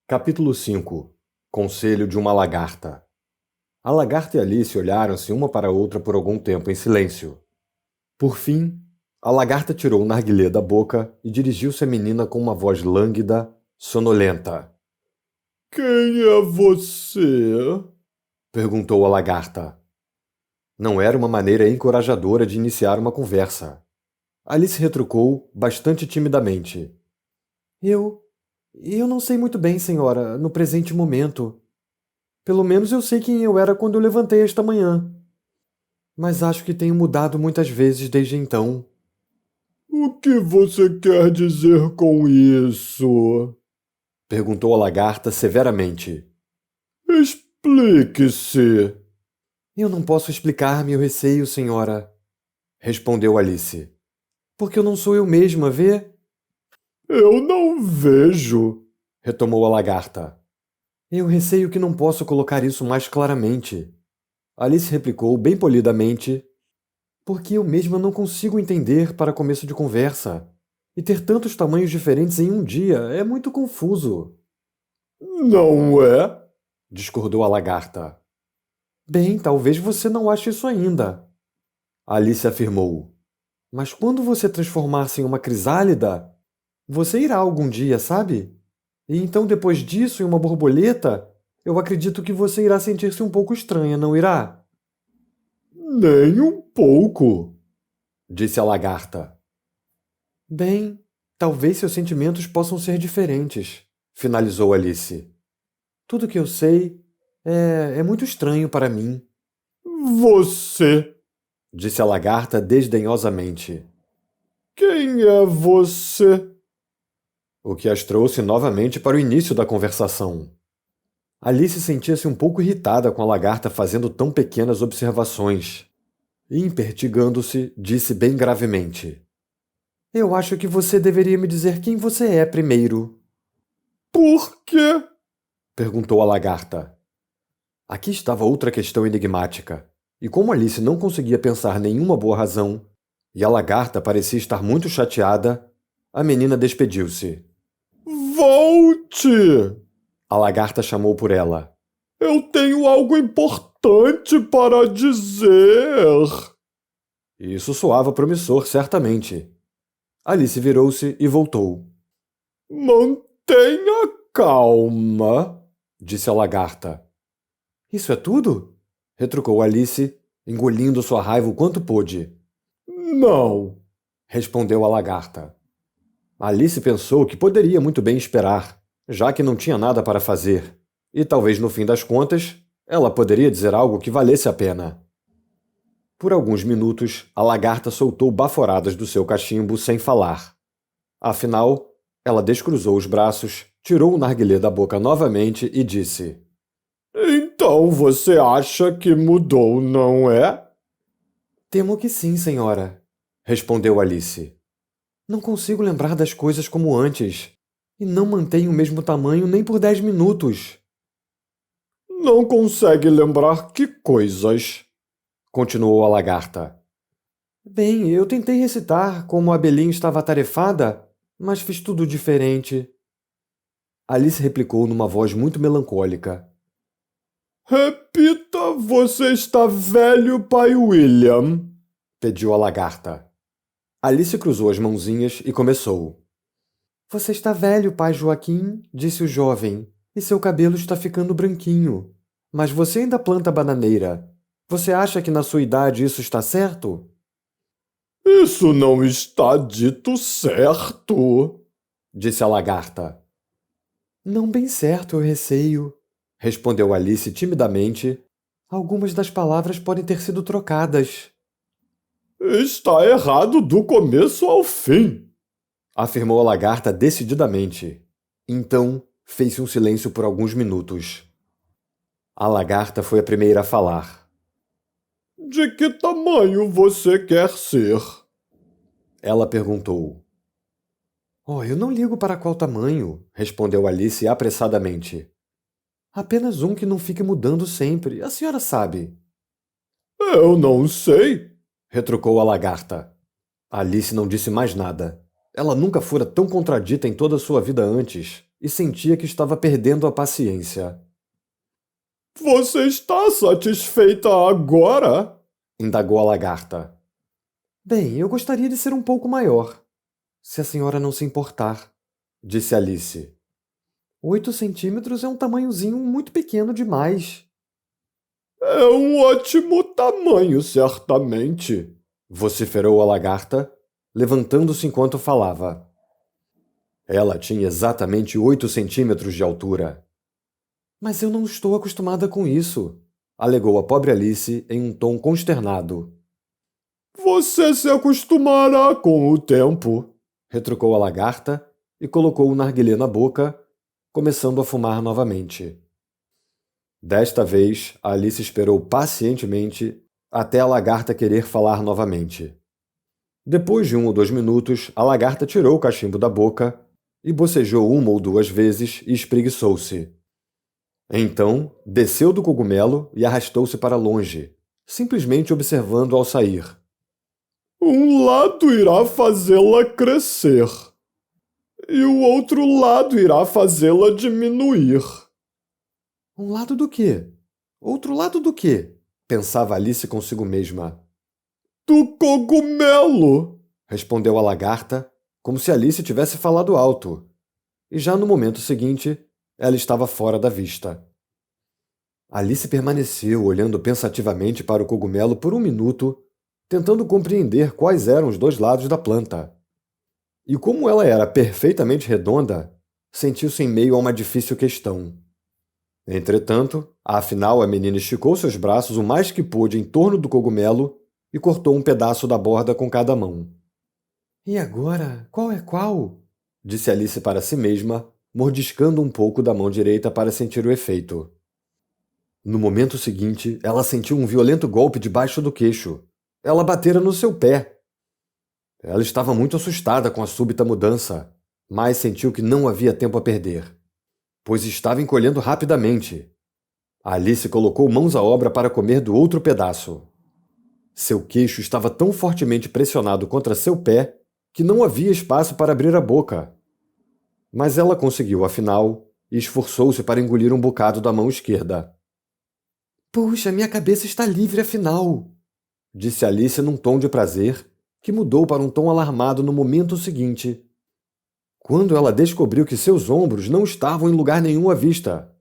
Capítulo 5. Conselho de uma lagarta. A lagarta e Alice olharam-se uma para a outra por algum tempo em silêncio. Por fim, a lagarta tirou o narguilé da boca e dirigiu-se à menina com uma voz lânguida, sonolenta. Quem é você? Perguntou a lagarta. Não era uma maneira encorajadora de iniciar uma conversa. Alice retrucou, bastante timidamente. Eu não sei muito bem, senhora, no presente momento. Pelo menos eu sei quem eu era quando eu levantei esta manhã. Mas acho que tenho mudado muitas vezes desde então. O que você quer dizer com isso? Perguntou a lagarta severamente. Explique-se. Eu não posso explicar meu receio, senhora, respondeu Alice. Porque eu não sou eu mesma, vê? Eu não vejo. Retomou a lagarta. Eu receio que não posso colocar isso mais claramente. Alice replicou bem polidamente. Porque eu mesma não consigo entender para começo de conversa. E ter tantos tamanhos diferentes em um dia é muito confuso. Não é? Discordou a lagarta. Bem, talvez você não ache isso ainda. Alice afirmou. Mas quando você transformar-se em uma crisálida, você irá algum dia, sabe? E então depois disso, em uma borboleta, eu acredito que você irá sentir-se um pouco estranha, não irá? Nem um pouco. Disse a lagarta. Bem, talvez seus sentimentos possam ser diferentes, finalizou Alice. Tudo que eu sei é muito estranho para mim, Você. disse a lagarta desdenhosamente. Quem é você? O que as trouxe novamente para o início da conversação. Alice sentia-se um pouco irritada com a lagarta fazendo tão pequenas observações. E, impertigando-se, disse bem gravemente. Eu acho que você deveria me dizer quem você é primeiro. Por quê? Perguntou a lagarta. Aqui estava outra questão enigmática, e como Alice não conseguia pensar nenhuma boa razão, e a lagarta parecia estar muito chateada, a menina despediu-se. Volte! A lagarta chamou por ela. Eu tenho algo importante para dizer. Isso soava promissor, certamente. Alice virou-se e voltou. Mantenha calma, Disse a lagarta. Isso é tudo? Retrucou Alice, engolindo sua raiva o quanto pôde. Não. Respondeu a lagarta. Alice pensou que poderia muito bem esperar, já que não tinha nada para fazer, e talvez no fim das contas ela poderia dizer algo que valesse a pena. Por alguns minutos, a lagarta soltou baforadas do seu cachimbo sem falar. Afinal, ela descruzou os braços, tirou o narguilé da boca novamente e disse: Então você acha que mudou, não é? Temo que sim, senhora, respondeu Alice. Não consigo lembrar das coisas como antes, e não mantenho o mesmo tamanho nem por 10 minutos. Não consegue lembrar que coisas? Continuou a lagarta. Bem, eu tentei recitar como a abelhinha estava atarefada, mas fiz tudo diferente. Alice replicou numa voz muito melancólica. Repita, você está velho, pai William. Pediu a lagarta. Alice cruzou as mãozinhas e começou. Você está velho, pai Joaquim, disse o jovem, e seu cabelo está ficando branquinho. Mas você ainda planta bananeira. Você acha que na sua idade isso está certo? Isso não está dito certo, Disse a lagarta. Não bem certo, eu receio, respondeu Alice timidamente. Algumas das palavras podem ter sido trocadas, Está errado do começo ao fim. afirmou a lagarta decididamente. Então, fez-se um silêncio por alguns minutos. A lagarta foi a primeira a falar. De que tamanho você quer ser? Ela perguntou. Oh, eu não ligo para qual tamanho, respondeu Alice apressadamente. Apenas um que não fique mudando sempre, a senhora sabe. Eu não sei. Retrucou a lagarta. Alice não disse mais nada. Ela nunca fora tão contradita em toda a sua vida antes. e sentia que estava perdendo a paciência. Você está satisfeita agora? Indagou a lagarta. Bem, eu gostaria de ser um pouco maior, se a senhora não se importar, disse Alice. 8 centímetros é um tamanhozinho muito pequeno demais. É um ótimo tamanho, certamente, vociferou a lagarta, levantando-se enquanto falava. Ela tinha exatamente 8 centímetros de altura. Mas eu não estou acostumada com isso, alegou a pobre Alice em um tom consternado. Você se acostumará com o tempo, retrucou a lagarta e colocou o narguilé na boca, começando a fumar novamente. Desta vez, Alice esperou pacientemente até a lagarta querer falar novamente. Depois de 1 ou 2 minutos, a lagarta tirou o cachimbo da boca e bocejou 1 ou 2 vezes e espreguiçou-se. Então, desceu do cogumelo e arrastou-se para longe, simplesmente observando ao sair. Um lado irá fazê-la crescer, e o outro lado irá fazê-la diminuir. Um lado do quê? Outro lado do quê? Pensava Alice consigo mesma. Do cogumelo, respondeu a lagarta, como se Alice tivesse falado alto. E já no momento seguinte, ela estava fora da vista. Alice permaneceu olhando pensativamente para o cogumelo por 1 minuto, tentando compreender quais eram os 2 lados da planta. E como ela era perfeitamente redonda, sentiu-se em meio a uma difícil questão. Entretanto, afinal a menina esticou seus braços o mais que pôde em torno do cogumelo e cortou um pedaço da borda com cada mão. E agora, qual é qual? Disse Alice para si mesma, mordiscando um pouco da mão direita para sentir o efeito. No momento seguinte, ela sentiu um violento golpe debaixo do queixo. Ela batera no seu pé. Ela estava muito assustada com a súbita mudança, mas sentiu que não havia tempo a perder, pois estava encolhendo rapidamente. Alice colocou mãos à obra para comer do outro pedaço. Seu queixo estava tão fortemente pressionado contra seu pé que não havia espaço para abrir a boca. Mas ela conseguiu, afinal, e esforçou-se para engolir um bocado da mão esquerda. Puxa, minha cabeça está livre, afinal, disse Alice num tom de prazer, que mudou para um tom alarmado no momento seguinte, quando ela descobriu que seus ombros não estavam em lugar nenhum à vista.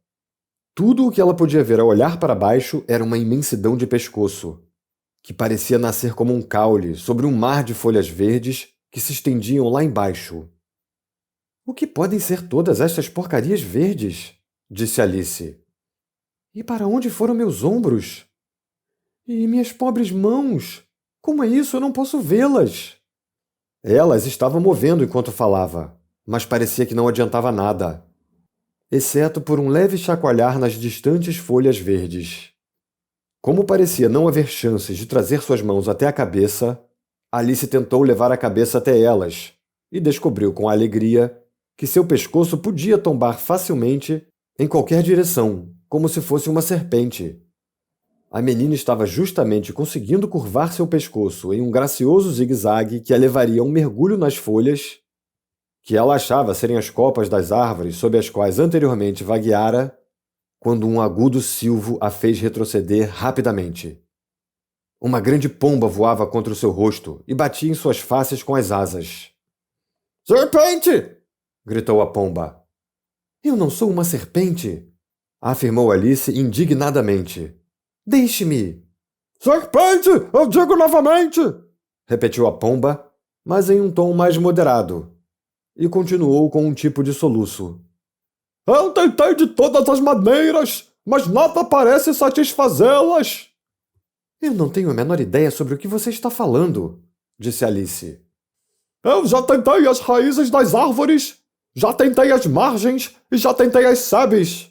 Tudo o que ela podia ver ao olhar para baixo era uma imensidão de pescoço, que parecia nascer como um caule sobre um mar de folhas verdes que se estendiam lá embaixo. O que podem ser todas estas porcarias verdes? Disse Alice. E para onde foram meus ombros? E minhas pobres mãos? Como é isso? Eu não posso vê-las. Elas estavam movendo enquanto falava, mas parecia que não adiantava nada, exceto por um leve chacoalhar nas distantes folhas verdes. Como parecia não haver chances de trazer suas mãos até a cabeça, Alice tentou levar a cabeça até elas e descobriu com alegria que seu pescoço podia tombar facilmente em qualquer direção, como se fosse uma serpente. A menina estava justamente conseguindo curvar seu pescoço em um gracioso zigue-zague que a levaria a um mergulho nas folhas, que ela achava serem as copas das árvores sob as quais anteriormente vagueara, quando um agudo silvo a fez retroceder rapidamente. Uma grande pomba voava contra o seu rosto e batia em suas faces com as asas. — Serpente! Gritou a pomba. — Eu não sou uma serpente! Afirmou Alice indignadamente. — Deixe-me! — Serpente! Eu digo novamente! Repetiu a pomba, mas em um tom mais moderado, e continuou com um tipo de soluço. — Eu tentei de todas as maneiras, mas nada parece satisfazê-las! — Eu não tenho a menor ideia sobre o que você está falando, disse Alice. — Eu já tentei as raízes das árvores, já tentei as margens e já tentei as sebes.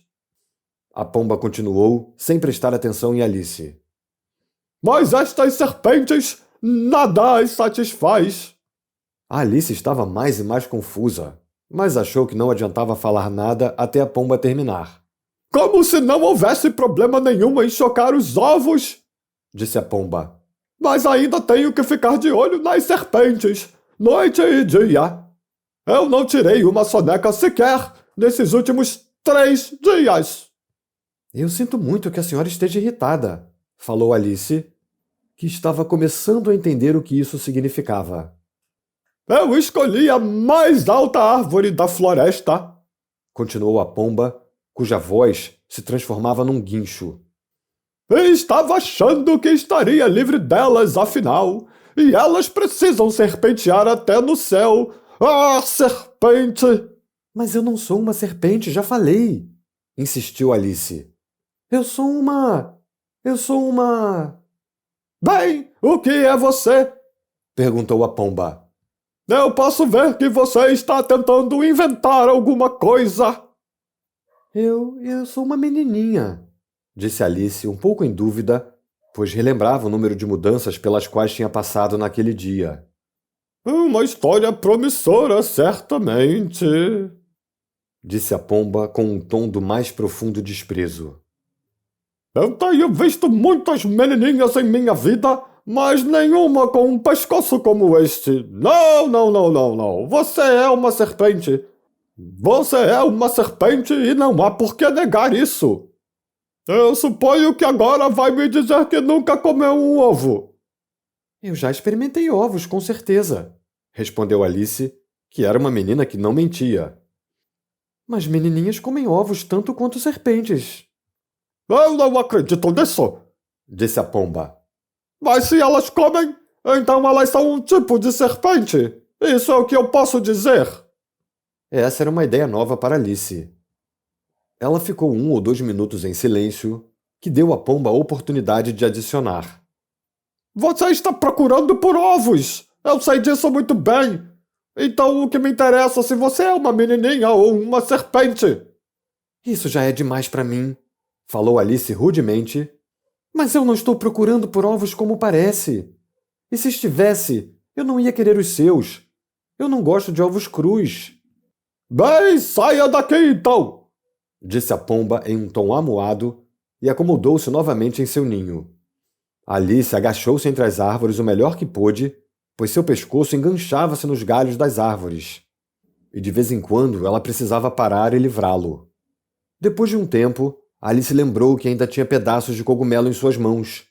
A pomba continuou, sem prestar atenção em Alice. — Mas estas serpentes nada as satisfaz. A Alice estava mais e mais confusa, mas achou que não adiantava falar nada até a pomba terminar. — Como se não houvesse problema nenhum em chocar os ovos! Disse a pomba. — Mas ainda tenho que ficar de olho nas serpentes, noite e dia. Eu não tirei uma soneca sequer, nesses últimos 3 dias. Eu sinto muito que a senhora esteja irritada, falou Alice, que estava começando a entender o que isso significava. Eu escolhi a mais alta árvore da floresta, continuou a pomba, cuja voz se transformava num guincho. E estava achando que estaria livre delas, afinal. E elas precisam serpentear até no céu. Ah, serpente! Mas eu não sou uma serpente, já falei, insistiu Alice. Eu sou uma... Bem, o que é você? perguntou a pomba. Eu posso ver que você está tentando inventar alguma coisa. Eu sou uma menininha, disse Alice, um pouco em dúvida, pois relembrava o número de mudanças pelas quais tinha passado naquele dia. Uma história promissora, certamente, disse a pomba com um tom do mais profundo desprezo. Eu tenho visto muitas menininhas em minha vida, mas nenhuma com um pescoço como este. Não. Você é uma serpente. Você é uma serpente e não há por que negar isso. Eu suponho que agora vai me dizer que nunca comeu um ovo. Eu já experimentei ovos, com certeza, respondeu Alice, que era uma menina que não mentia. Mas menininhas comem ovos tanto quanto serpentes. Eu não acredito nisso, disse a pomba. Mas se elas comem, então elas são um tipo de serpente. Isso é o que eu posso dizer. Essa era uma ideia nova para Alice. Ela ficou 1 ou 2 minutos em silêncio, que deu à pomba a oportunidade de adicionar. Você está procurando por ovos. Eu sei disso muito bem. Então o que me interessa é se você é uma menininha ou uma serpente. Isso já é demais para mim, falou Alice rudemente. Mas eu não estou procurando por ovos como parece. E se estivesse, eu não ia querer os seus. Eu não gosto de ovos crus. Bem, saia daqui então, disse a pomba em um tom amuado e acomodou-se novamente em seu ninho. Alice agachou-se entre as árvores o melhor que pôde, pois seu pescoço enganchava-se nos galhos das árvores. E de vez em quando ela precisava parar e livrá-lo. Depois de um tempo, Alice lembrou que ainda tinha pedaços de cogumelo em suas mãos,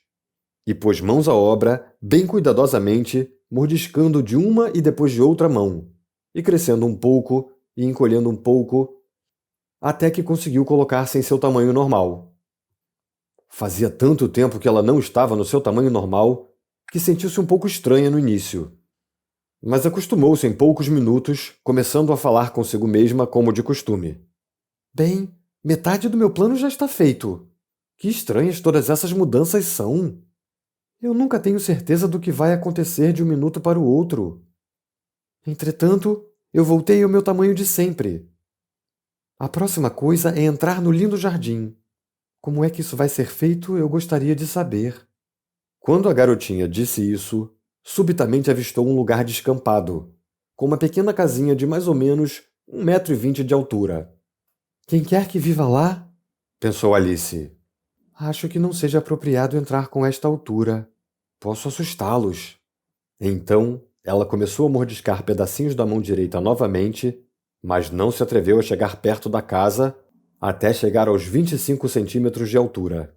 e pôs mãos à obra, bem cuidadosamente, mordiscando de uma e depois de outra mão, e crescendo um pouco e encolhendo um pouco, até que conseguiu colocar-se em seu tamanho normal. Fazia tanto tempo que ela não estava no seu tamanho normal que sentiu-se um pouco estranha no início. Mas acostumou-se em poucos minutos, começando a falar consigo mesma como de costume. Bem, metade do meu plano já está feito. Que estranhas todas essas mudanças são. Eu nunca tenho certeza do que vai acontecer de um minuto para o outro. Entretanto, eu voltei ao meu tamanho de sempre. A próxima coisa é entrar no lindo jardim. Como é que isso vai ser feito, eu gostaria de saber. Quando a garotinha disse isso, subitamente avistou um lugar descampado, com uma pequena casinha de mais ou menos 1,20 m de altura. Quem quer que viva lá? Pensou Alice. Acho que não seja apropriado entrar com esta altura. Posso assustá-los. Então, ela começou a mordiscar pedacinhos da mão direita novamente, mas não se atreveu a chegar perto da casa até chegar aos 25 centímetros de altura.